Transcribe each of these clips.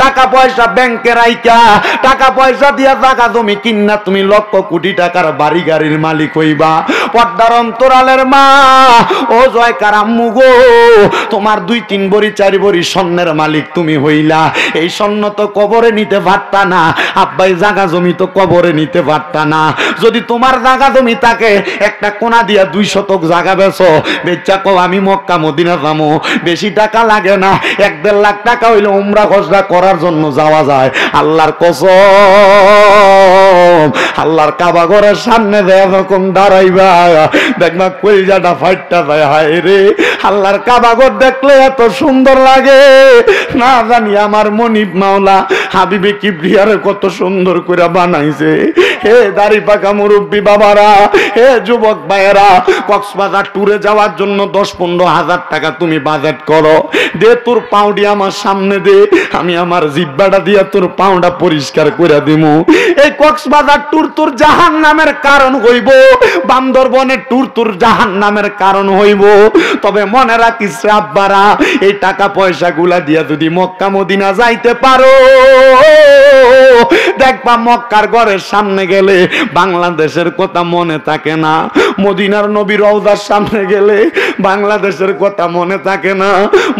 টাকা পয়সা ব্যাংকে রাইখা টাকা পয়সা দিয়া জায়গা জমি কিন্না তুমি লক্ষ কোটি টাকার বাড়ি গাড়ির মালিক হইবা। পর্দার অন্তরালের মা ও জয়কার আম্মু গো, তোমার 2-3 ভরি 4 ভরি স্বর্ণের মালিক তুমি হইলা, এই স্বর্ণ তো কবরে নিতে পারতা না, আব্বাই জায়গা জমি তো কবরে নিতে পারতা না। যদি তোমার জায়গা জমি থাকে একটা কোনা দিয়া 2 শতক জায়গা বেচো, বেচা কও আমি মক্কা মদিনা যাবো, বেশি টাকা লাগে না, 1-1.5 লাখ টাকা হইলে উমরা খরচা করার জন্য যাওয়া যায়। আল্লাহর কসম, আল্লাহর কাবা ঘরের সামনে দেয়া যখন দাঁড়াইবা দেখবা কলিজাটা ফাইটটা যায়। হায় রে, আল্লাহর কাবা ঘর দেখলে এত সুন্দর লাগে না জানি আমার মনিব মাওলা হাবিবে কিবরিয়ারে কত সুন্দর করে বানাইছে। হে দাড়ি পাকা মুরব্বী বাবারা, হে যুবক ভাইয়েরা, কক্সবাজার ট্যুরে যাওয়ার জন্য 10-15 হাজার টাকা তুমি বাজেট করো, দে তোর পাউডি আমার সামনে দে, আমি আমার জিব্বাটা দিয়া তোর পাউডা পরিষ্কার করে দিমু। এই কক্সবাজার ট্যুর তোর জাহান্নামের কারণ হইব, বান্দরবনের ট্যুর তোর জাহান্নামের কারণ হইব। তবে মনে রাখিস আব্বারা, এই টাকা পয়সা গুলা দিয়া যদি মক্কা মদিনা যাইতে পারো, দেখবা মক্কার ঘরের সামনে গেলে বাংলাদেশের কথা মনে থাকে না, মদিনার নবী রওজার সামনে গেলে বাংলাদেশের কথা মনে থাকে না।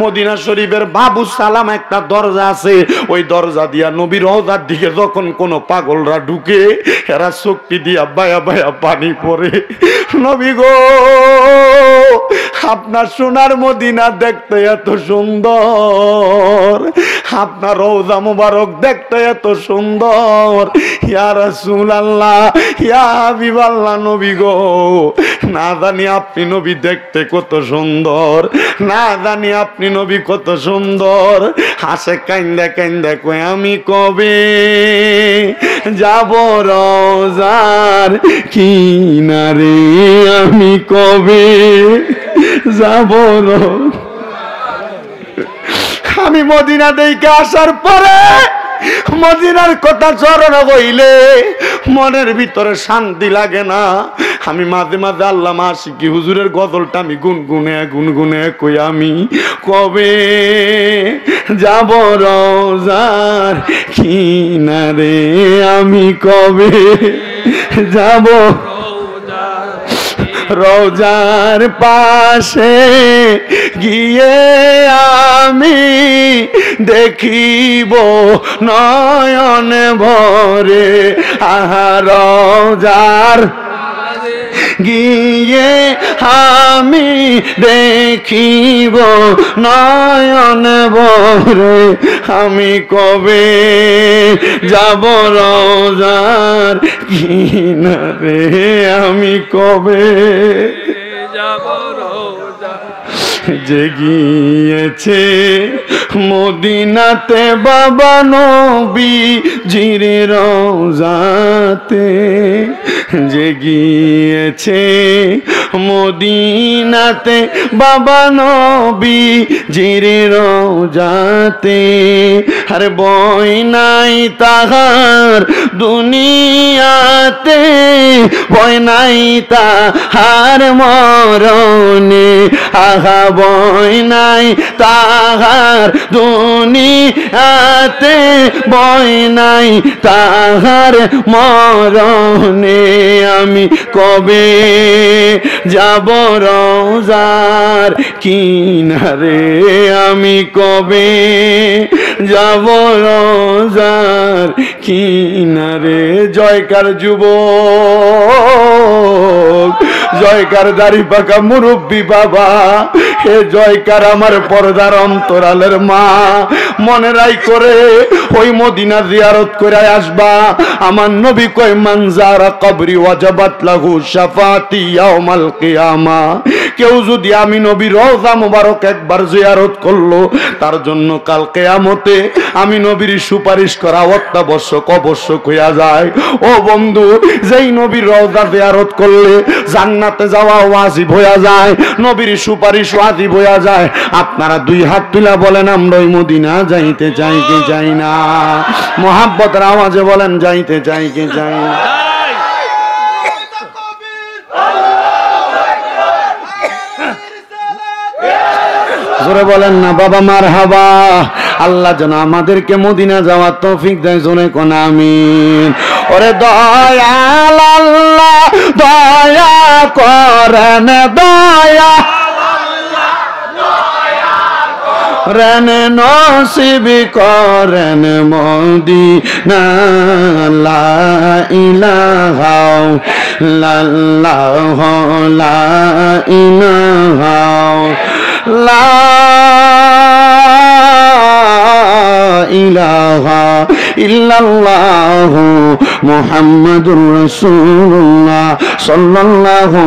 মদিনা শরীফের বাবু সালাম একটা দরজা আছে, ওই দরজা দিয়া নবী রওজার দিকে যখন কোন পাগলরা ঢুকে, এরা শক্তি দিয়া বায়া বায়া পানি পড়ে। নবী গো, আপনার সোনার মদিনা দেখতে এত সুন্দর, আপনার রওজা মুবারক দেখতে এত সুন্দর, ইয়া রাসূলুল্লাহ, ইয়া হাবিবাল্লাহ, নবী গো, না জানি আপনি নবী দেখতে কত সুন্দর, না জানি আপনি নবী কত সুন্দর। হাসে কান্দে কান্দে কই আমি কবে যাব রওজার কিনারে, আমি কবে যাব। আমি মদিনা দেখে আসার পরে মদিনার কথা চরণ হইলে মনের ভিতরে শান্তি লাগে না। আমি মাঝে মাঝে আল্লামা আশিকি হুজুরের গজলটা আমি গুনগুনে কই আমি কবে যাব রওজার কিনারে, আমি কবে যাব রওজার পাশে গিয়ে আমি দেখিব নয়ন ভরে, আহা রওজার গিয়ে আমি দেখিব নয়ন ভরে, আমি কবে যাব রওজার কিনারে, আমি কবে যাব রওজার। যে গিয়েছে মদিনাতে বাবা নবীজির রওজাতে, যে গিয়েছে মদিনাতে বাবা নবীজির রওজাতে, আর বই নাই তাহার দুনিয়াতে, বই নাই তাহার মরণে, আহা বই নাই তাহার দুনিয়াতে, বই নাই তাহার মরণে, আমি কবে যাব রওজার কিনারে, আমি কবে যাব রওজার কিনারে। জয়কার যুবক, জয়কার দাড়ি পাকা মুরব্বী বাবা, হে জয়কার আমার পর্দার অন্তরালের মা, মনে রাই করে ওই মদিনা জিয়ারত করে আসবা। আমার নবী কয় মান যারা কবরি ওয়াজাবাত লাহু শাফাতি ইয়াউমাল কিয়ামা, কেউ যদি আমি নবী রওজা মুবারক একবার জিয়ারত করলো, তার জন্য কাল কিয়ামতে আমি নবীর সুপারিশ করা অত্যাবশ্যক হইয়া যায়। ও বন্ধু, যেই নবীর রওজা জিয়ারত করলে জান্নাতে যাওয়া ওয়াজিব হইয়া যায়, নবীর সুপারিশ ওয়াজিব হইয়া যায়। আপনারা 2 হাত তুলে বলেন আমরা ওই মদিনা যাইতে চাই কি চাই না? মোহাব্বতের আওয়াজে বলেন যাইতে চাই কি চাই না? জোরে বলেন না বাবা মারহাবা। আল্লাহ যেন আমাদেরকে মদিনা যাওয়ার তৌফিক দেয়, জোরে কোন আমিন। ওরে দয়াল আল্লাহ দয়া করেন, দয়া রেন নসিব করেন মদিনা। লা ইলাহা ইল্লাল্লাহ লা ইলাহা লা ইলাহা ইল্লাল্লাহ মুহাম্মাদুর রাসূলুল্লাহ সাল্লাল্লাহু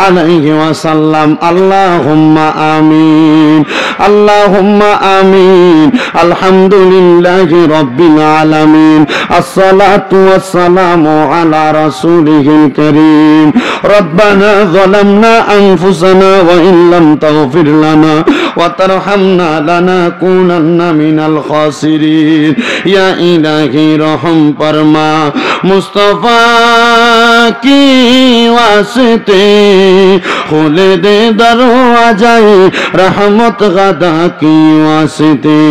আলাইহি ওয়াসাল্লাম। আল্লাহুম্মা আমিন, আল্লাহুম্মা আমিন। আলহামদুলিল্লাহি রাব্বিল আলামিন। আসসালাতু ওয়াসসালামু আলা রাসূলিহিল কারীম। রব্বানা যালামনা আনফুসানা ওয়া ইল্লাম তাগফির লানা ওয়া তারহামনা লানাকুনান্না মিনাল খাসিরিন। ইয়া ইলাহি রহম ফরমা মুস্তাফা কি ওয়াসিতে খুলে দে দরওয়াজায়ে রহমত গাদা কি ওয়াসিতে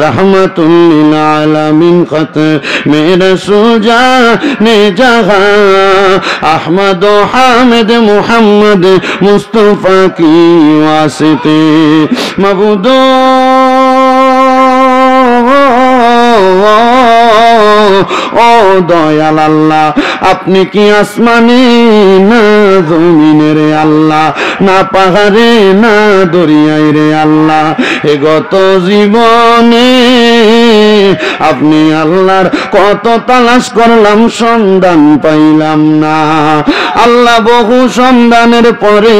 रहमतुल लिल आलमीन खत मेरे सुजा ने जहां अहमद हामिद मुहम्मद मुस्तफा की वास्ते मबूदो ও দয়াল আল্লাহ, আপনি কি আসমানে না জমিনে রে আল্লাহ, না পাহাড়ে না দরিয়ায় রে আল্লাহ। এ গত জীবনে আপনি আল্লাহর কত তালাশ করলাম, সন্ধান পাইলাম না আল্লাহ। বহু সন্ধানের পরে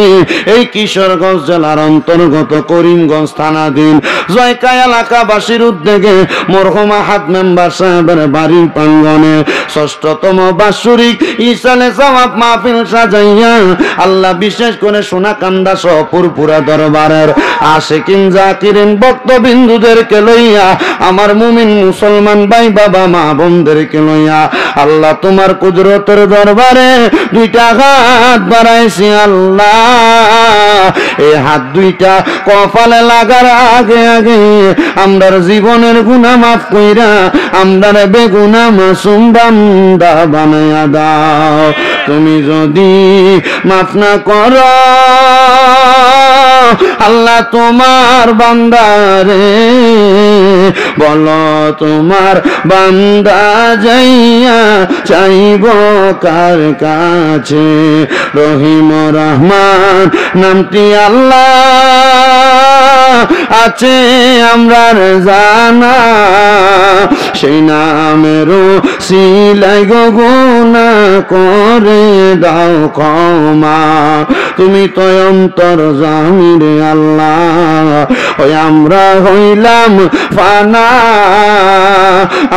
এই কিশোরগঞ্জ জেলার অন্তর্গত করিমগঞ্জ থানাধীন জয়কা এলাকাবাসীর উদ্যোগে মরহুম আহাদ মেম্বার সাহেবের বাড়ির প্রাঙ্গণে ষষ্ঠতম বাৎসরিক ইসালে সওয়াব মাহফিল সাজাইয়া আল্লাহ বিশেষ করে সোনাকান্দা সহ পুরপুরা দরবারের আশিকিন জাকিরিন ভক্তবিন্দুদেরকে লইয়া, আমার মুমিন মুসলমান ভাই বাবা মা বোনদেরকে লইয়া আল্লাহ তোমার কুদরতের দরবারে দুইটা হাত বাড়াইছি আল্লাহ। এই হাত দুইটা কপালে লাগার আগে আগে আমরার জীবনের গুনাহ মাফ কইরা আমরার বেগুনাহ মাসুম বান্দা বানায়া দাও। তুমি যদি মাফ না করো আল্লাহ তোমার বান্দারে বলো তোমার বান্দা যাইয়া চাইব কার কাছে। রহিম রহমান নামটি আল্লাহ আছে আমরার জানা, সেই নামেরও সিলাই গো গুনাহ করে দাও ক্ষমা। তুমি তো অন্তর জামির আল্লাহ, ওই আমরা হইলাম ফানা,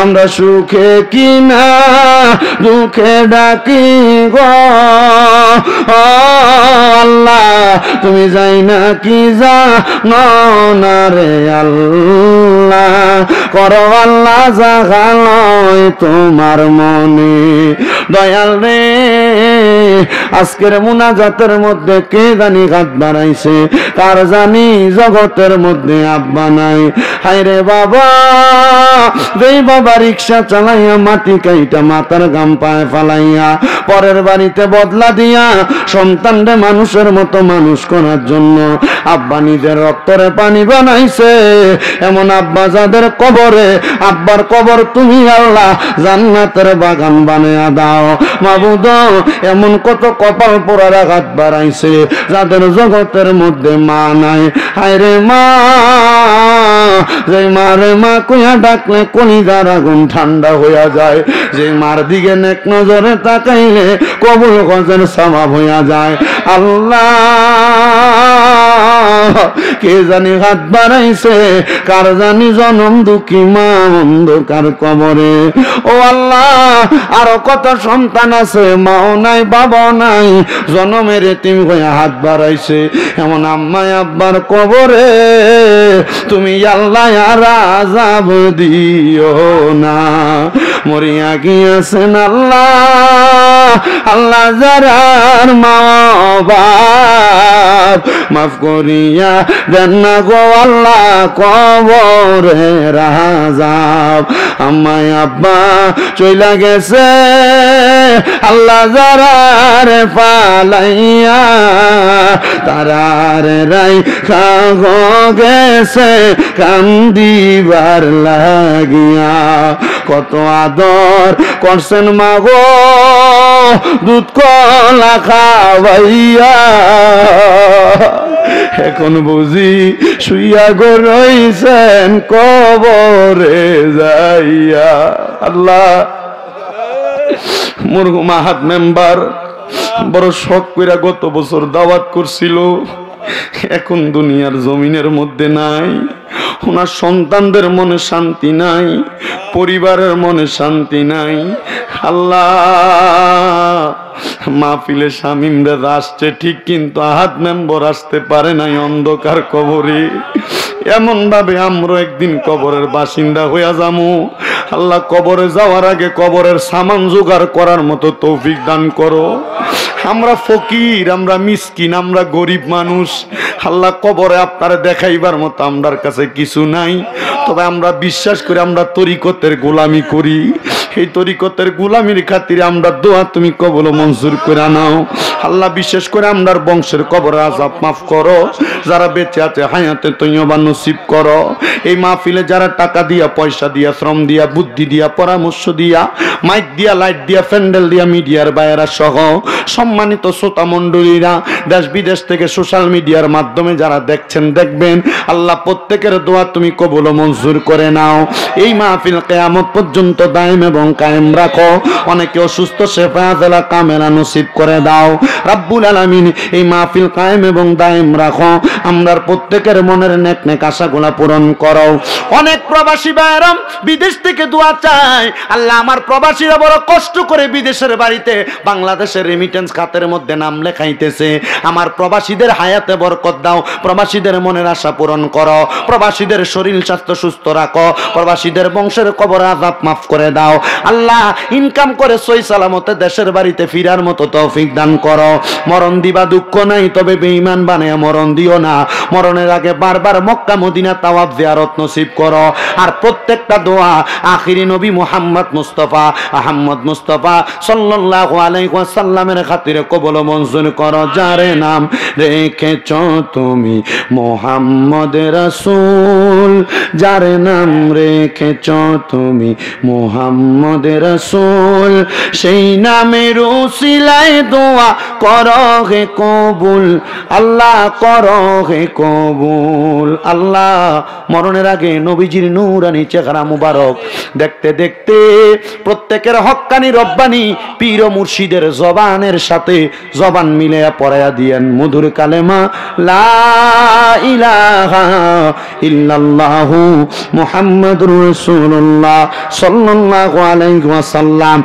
আমরা সুখে কিনা দুঃখে ডাকি গো আল্লাহ। তুমি যাই না কি জানো না রে আল্লাহ, করো আল্লাহ জাগালয় তোমার মনে। দয়াল রে আজকের মুনাজাতের মধ্যে কে জানি হাত বাড়াইছে, কার জানি জগতের মধ্যে আব্বা নাই। হায়রে বাবা, যেই বাবা রিক্সা চালাইয়া মাটি কাইটা মাথার গাম পায়ে ফালাইয়া পরের বাড়িতে বদলা দিয়া সন্তানরে মানুষের মতো মানুষ করার জন্য আব্বা নিজের রক্তরে পানি বানাইছে, এমন আব্বা যাদের কবরে, আব্বার কবর তুমি আল্লাহ জান্নাতের বাগান বানায়া দাও মাবুদ। এমন কত কপাল পোড়ার আঘাত বাড়াইছে যাদের জগতের মধ্যে মা নাই। হায়রে মা, যে মারে মা কইয়া ডাকলে কলিজার আগুন ঠান্ডা হইয়া যায়, যে মার দিকে নেক নজরে তাকাইলে কবুল গজের সওয়াব হইয়া যায়। আল্লাহ কে জানি হাত বাড়াইছে, কার জানি জনম দুঃখী মা অন্ধকার কবরে। ও আল্লাহ, আরো কত সন্তান আছে, মাও নাই বাবাও নাই, জনমের এতিম হইয়া হাত বাড়াইছে, এমন আম্মা আব্বার কবরে তুমি আল্লাহ আর আযাব দিও না। মরিয়া গিয়েছেন আল্লাহ, আল্লাহ যারার মা বাপ মাফ করিয়া দেন না গো আল্লাহ কবরের আযাব। আম্মাই আব্বা চইলা গেছে আল্লাহ যারার পালাইয়া তারার রাইখা গেছে কান্দিবার লাগিয়া। কত আদর করছেন মা গো দুধ কলা খাওয়াইয়া, এখন বুঝি শুইয়া গো রইছেন কবরে যাইয়া। আল্লাহ মরহুম আহাদ মেম্বার বড় শখ কইরা গত বছর দাওয়াত করছিল, এখন দুনিয়ার জমিনের মধ্যে নাই। ওনার সন্তানদের মনে শান্তি নাই, পরিবারের মনে শান্তি নাই। আল্লাহ মাহফিলে শামিমরা আসছে ঠিক, কিন্তু আহাদ মেম্বার আসতে পারে নাই অন্ধকার কবরে। এমন ভাবে আমরা একদিন কবরের বাসিন্দা হইয়া যামু। আল্লাহ কবরে যাওয়ার আগে কবরের সামান জোগাড় করার মতো তৌফিক দান করো। আমরা ফকির, আমরা মিসকিন, আমরা গরিব মানুষ। আল্লাহ কবরে আপনারা দেখাইবার মতো আমরার কাছে কিছু নাই, তবে আমরা বিশ্বাস করি আমরা তরিকতের গোলামি করি। এই তরিকতের গোলামির খাতিরে আমরা দোয়া তুমি কবুল মঞ্জুর করে নাও। আল্লাহ বিশেষ করে আমরার বংশের কবর আযাব মাফ করো, যারা বেঁচে আছে হায়াতে তৈয়বা নসিব করো। এই মাহফিলে যারা টাকা দিয়া, পয়সা দিয়া, শ্রম দিয়া, বুদ্ধি দিয়া, পরামর্শ দিয়া, মাইক দিয়া, লাইট দিয়া, প্যান্ডেল দিয়া, মিডিয়ার বাইরা সহ সম্মানিত শ্রোতা মণ্ডলীরা দেশ বিদেশ থেকে সোশ্যাল মিডিয়ার মাধ্যমে যারা দেখছেন দেখবেন, আল্লাহ প্রত্যেকের দোয়া তুমি কবুল মঞ্জুর করে নাও। এই মাহফিল কিয়ামত পর্যন্ত দায়েম এবং কায়েম রাখো। অনেকে অসুস্থ শেফা আজলা কামেলা নসিব করে দাও রাব্বুল আলামিন। এই মাহফিল কায়েম এবং দায়েম রাখো। আমরার প্রত্যেকের মনের নেক নেক আশাগুলা পূরণ করো। অনেক প্রবাসী ভাইরাম বিদেশ থেকে দোয়া চায়। আল্লাহ আমার প্রবাসীরা বড় কষ্ট করে বিদেশের বাড়িতে বাংলাদেশের রেমিটেন্স খাতের মধ্যে নাম লেখাইতেছে। আমার প্রবাসীদের হায়াতে বরকত দাও, প্রবাসীদের মনের আশা পূরণ করো, প্রবাসীদের শরীর স্বাস্থ্য সুস্থ রাখো, প্রবাসীদের বংশের কবর আযাব মাফ করে দাও। আল্লাহ ইনকাম করে সহি সালামতে দেশের বাড়িতে ফিরার মতো তৌফিক দান করো। মরণ দিবা দুঃখ নাই, তবে বেঈমান বানায়া মরণ দিও না। মরণের আগে বারবার মক্কা মদিনা তাওয়াফ জিয়ারত নসিব করো। আর প্রত্যেকটা দোয়া আখিরি নবী মুহাম্মদ মুস্তাফা আহমদ মুস্তাফা সাল্লাল্লাহু আলাইহি ওয়াসাল্লামের খাতিরে কবুল মঞ্জুর করো। যারে নাম রেখেছ তুমি মুহাম্মদ রাসূল, যারে নাম রেখেছ তুমি মুহাম্মদ রাসূল, সেই নামের উসিলায় দোয়া করো হে কবুল। আল্লাহ করো হে কবুল। আল্লাহ মরণের আগে নবীজির নূরানি চেহারা মুবারক দেখতে দেখতে প্রত্যেকের হক্কানি রব্বানি পীর ও মুর্শিদের জবানের সাথে জবান মিলায়া পড়ায়া দিয়েন মধুর কালেমা লা ইলাহা ইল্লাল্লাহু মুহাম্মাদুর রাসূলুল্লাহ সাল্লাল্লাহু আলাইহি ওয়াসাল্লাম।